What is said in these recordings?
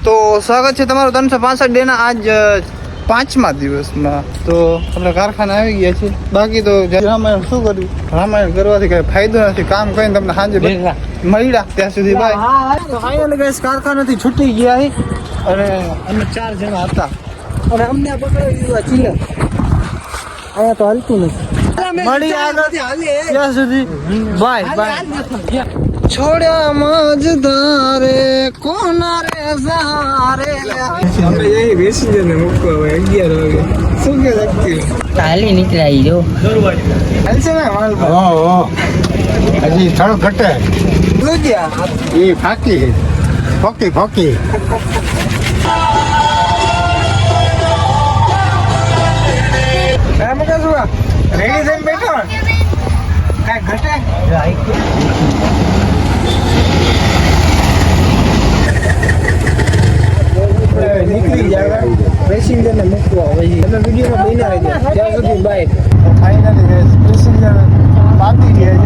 તો સ્વાગત છે તમારું 365 ડેના આજ 5મા દિવસમાં. તો આપણે કારખાને આવી ગયા છીએ. બાકી તો રામાયણ શું કર્યું, રામાયણ કરવાથી કઈ ફાયદો નથી. કામ કરીને તમને સાંજે મળ્યા ત્યાં સુધી બાય. તો ફાઇનલી ગાઈસ કારખાનેથી છૂટી ગયા છે અને અમે 4 જણા હતા અને અમને પકડાવી દીધા ચીલે. અહીંયા તો હાલતું નથી. મળી આગળ ત્યાં સુધી બાય બાય. છોડ્યા મજદારે કોના રે સારે આપણે જઈ બેસી જને મૂકવા હવે 11 વાગે. શું કે લગતી કાલે નીકળાઈ જો હાલશે ને માલ હજી થોડું ઘટે ગયા એ ફાકી ફોકી ફોકી એમ કે શું રેડી થઈને બેઠો કાંઈ ઘટે નીકળી જાય પેસેન્જરને મૂકવા હોય તમે વિડીયોમાં બનાવી દો ત્યાં સુધી બાય. ફાઇનલી પેસેન્જર બાકી ગયા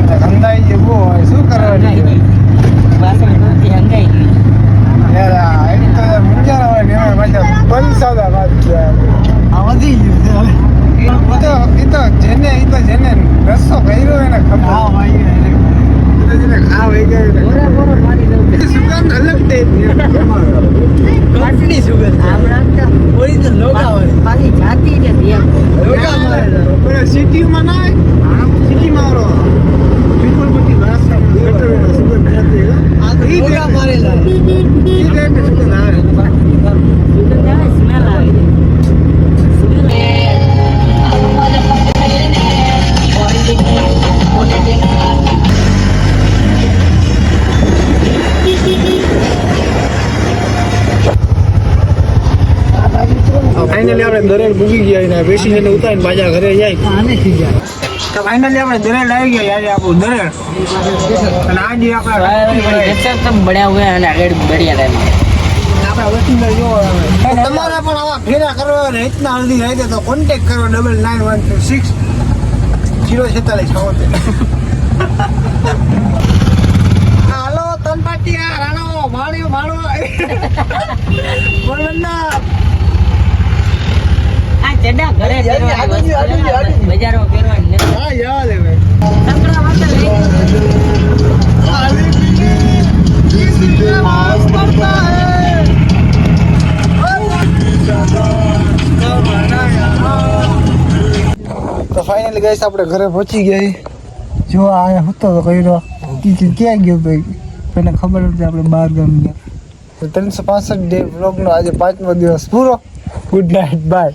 છે ધંધાઈ જે બહુ હોય શું કરવાનું વાસણ ધોતી હંગાઈ ગઈ. યાર એમ તો મુંજારા હોય ને એમાં પાછા પંસાદા વાત છે આ વધી ગયું છે. એ તો જેને રસ્તો કર્યો એને ખબર. હા ભાઈ જેને ખાવ એ ગયું બરાબર પાણી દઉં સુગંધ અલગ ટાઈપની કાટની સુગંધ આપણા ઓરિજિનલ લોગા હોય પાછી જાતી ને એમ લોગા મારે પણ સિટીમાં ના સિટીમાં આવરો પીપલપટ્ટી ભાષા ગટરનો સુગંધ જાતી આ તો ઈ લોગા મારેલા ઈ ટાઈપની સુગંધ આવે સ્મેલ આવે ફાઇનલી આપણે દરેડ ભૂગી ગયા ને પેસેન્જરને ઉતારીને પાછા ઘરે જાય. તો ફાઇનલી આપણે દરેડ આવી ગયા આજે આપણું દરેડ અને આજે આપણે બન્યા हुए हैं આગળ बढ़िया टाइम તમારે પણ આવા ફેરા કરવા ને ઇતના હલ્દી રહી દે તો કોન્ટેક્ટ કરો 9916 હાલો તનપાટિયા રાણો માણ્યો માણો બોલના આ ચડા ઘરે બજારો પહેરવાની હા યાદ હે સંકળા વાત લઈ તો ફાઇનલી ગાઈસ આપણે ઘરે પહોંચી ગયા. જો આ હતો તો કર્યો ક્યાં ગયો ભાઈ મને ખબર નથી. આપણે 12 ગામ ગયા. 365 ડે વ્લોગનો આજે 5મો દિવસ પૂરો. Good night bye.